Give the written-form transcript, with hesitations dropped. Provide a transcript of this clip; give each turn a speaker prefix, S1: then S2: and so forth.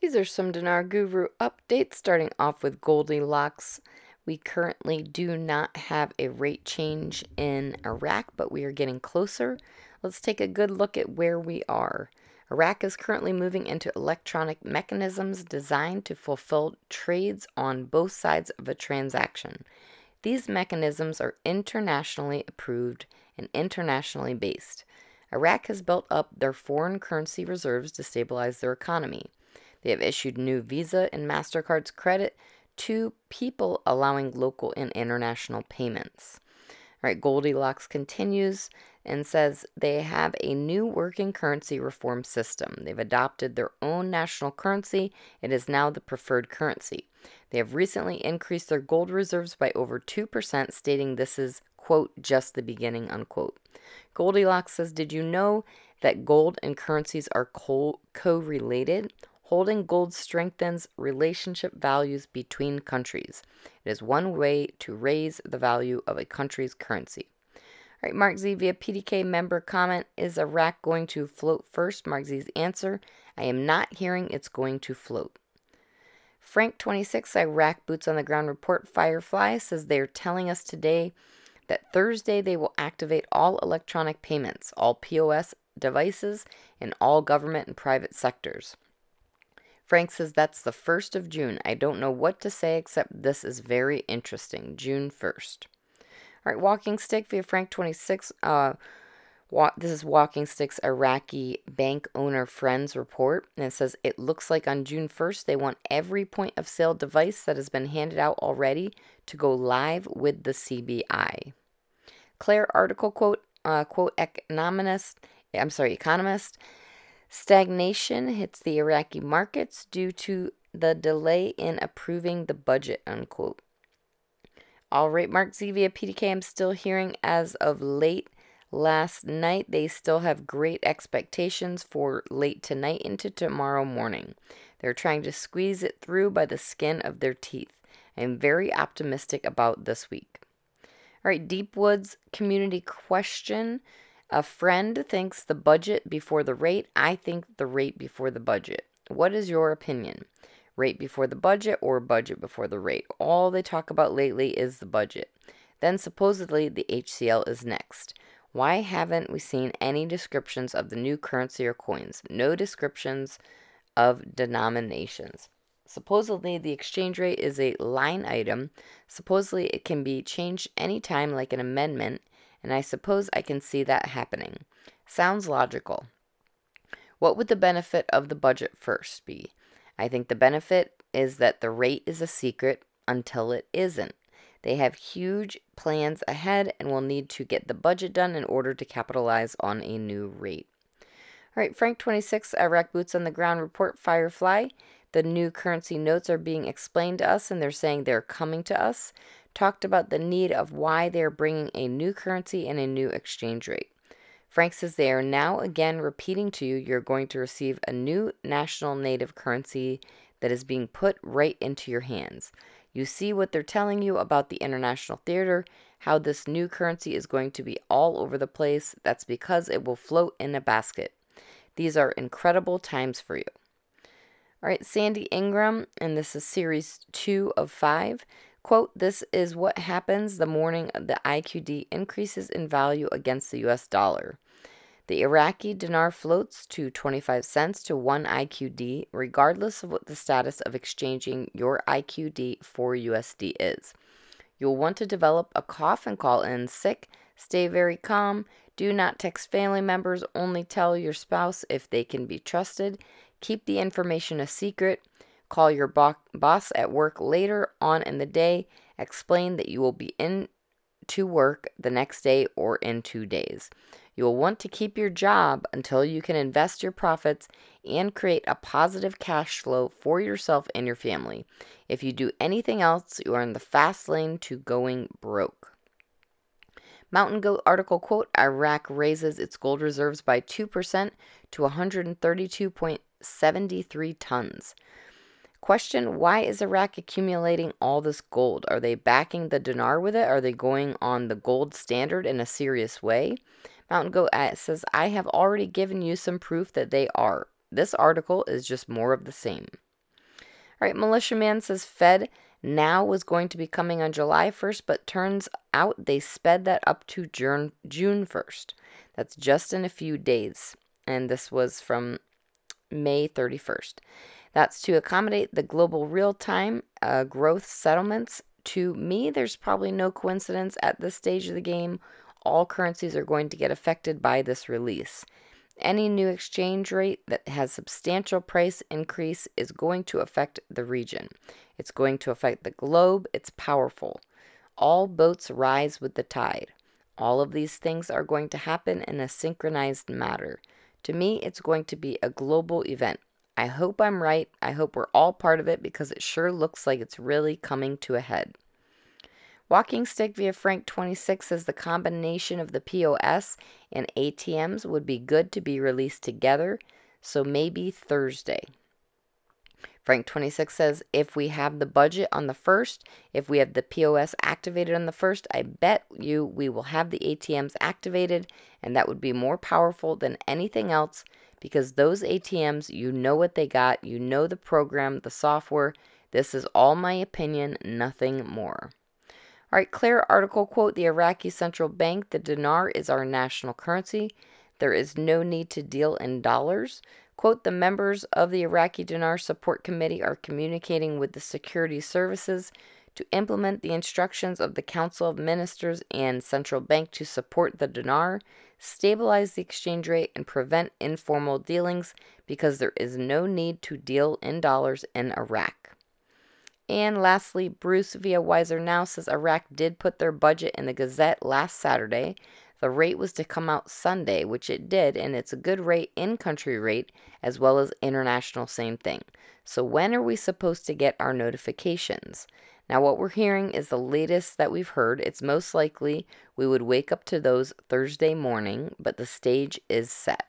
S1: These are some Dinar Guru updates, starting off with Goldilocks. We currently do not have a rate change in Iraq, but we are getting closer. Let's take a good look at where we are. Iraq is currently moving into electronic mechanisms designed to fulfill trades on both sides of a transaction. These mechanisms are internationally approved and internationally based. Iraq has built up their foreign currency reserves to stabilize their economy. They have issued new Visa and MasterCard's credit to people, allowing local and international payments. All right, Goldilocks continues and says they have a new working currency reform system. They've adopted their own national currency. It is now the preferred currency. They have recently increased their gold reserves by over 2%, stating this is, quote, just the beginning, unquote. Goldilocks says, did you know that gold and currencies are co-related? Holding gold strengthens relationship values between countries. It is one way to raise the value of a country's currency. All right, Mark Z via PDK member comment, is Iraq going to float first? Mark Z's answer, I am not hearing it's going to float. Frank26, Iraq Boots on the Ground report, Firefly, says they're telling us today that Thursday they will activate all electronic payments, all POS devices, in all government and private sectors. Frank says that's the 1st of June. I don't know what to say except this is very interesting. June 1st. All right, Walking Stick via Frank26. This is Walking Stick's Iraqi Bank Owner Friends report. And it says it looks like on June 1st they want every point of sale device that has been handed out already to go live with the CBI. Claire article quote, economist. Stagnation hits the Iraqi markets due to the delay in approving the budget, unquote. All right, Mark Z via PDK, I'm still hearing as of late last night, they still have great expectations for late tonight into tomorrow morning. They're trying to squeeze it through by the skin of their teeth. I'm very optimistic about this week. All right, Deepwood's community question. A friend thinks the budget before the rate. I think the rate before the budget. What is your opinion? Rate before the budget or budget before the rate? All they talk about lately is the budget. Then supposedly the HCL is next. Why haven't we seen any descriptions of the new currency or coins? No descriptions of denominations. Supposedly the exchange rate is a line item. Supposedly it can be changed anytime like an amendment. And I suppose I can see that happening. Sounds logical. What would the benefit of the budget first be? I think the benefit is that the rate is a secret until it isn't. They have huge plans ahead and will need to get the budget done in order to capitalize on a new rate. All right, Frank26, Iraq Boots on the Ground report, Firefly. The new currency notes are being explained to us and they're saying they're coming to us. Talked about the need of why they're bringing a new currency and a new exchange rate. Frank says they are now again repeating to you you're going to receive a new national native currency that is being put right into your hands. You see what they're telling you about the international theater, how this new currency is going to be all over the place. That's because it will float in a basket. These are incredible times for you. All right, Sandy Ingram, and this is series 2 of 5. Quote, this is what happens the morning the IQD increases in value against the US dollar. The Iraqi dinar floats to 25 cents to 1 IQD, regardless of what the status of exchanging your IQD for USD is. You'll want to develop a cough and call in sick. Stay very calm. Do not text family members. Only tell your spouse if they can be trusted. Keep the information a secret. Call your boss at work later on in the day. Explain that you will be in to work the next day or in 2 days. You will want to keep your job until you can invest your profits and create a positive cash flow for yourself and your family. If you do anything else, you are in the fast lane to going broke. Mountain Goat article quote, Iraq raises its gold reserves by 2% to 132.73 tons. Question, why is Iraq accumulating all this gold? Are they backing the dinar with it? Are they going on the gold standard in a serious way? Mountain Goat says, I have already given you some proof that they are. This article is just more of the same. All right, Militiaman says Fed now was going to be coming on July 1st, but turns out they sped that up to June 1st. That's just in a few days. And this was from May 31st. That's to accommodate the global real-time growth settlements. To me, there's probably no coincidence at this stage of the game. All currencies are going to get affected by this release. Any new exchange rate that has substantial price increase is going to affect the region. It's going to affect the globe. It's powerful. All boats rise with the tide. All of these things are going to happen in a synchronized manner. To me, it's going to be a global event. I hope I'm right. I hope we're all part of it because it sure looks like it's really coming to a head. Walking Stick via Frank 26 says the combination of the POS and ATMs would be good to be released together, so maybe Thursday. Frank 26 says if we have the budget on the 1st, if we have the POS activated on the 1st, I bet you we will have the ATMs activated, and that would be more powerful than anything else because those ATMs, you know what they got, you know the program, the software. This is all my opinion, nothing more. All right, Claire article quote, the Iraqi central bank, the dinar is our national currency. There is no need to deal in dollars. Quote, the members of the Iraqi Dinar Support Committee are communicating with the security services to implement the instructions of the Council of Ministers and Central Bank to support the dinar, stabilize the exchange rate, and prevent informal dealings because there is no need to deal in dollars in Iraq. And lastly, Bruce via Wiser Now says Iraq did put their budget in the Gazette last Saturday. The rate was to come out Sunday, which it did, and it's a good rate, in-country rate, as well as international, same thing. So when are we supposed to get our notifications? Now what we're hearing is the latest that we've heard. It's most likely we would wake up to those Thursday morning, but the stage is set.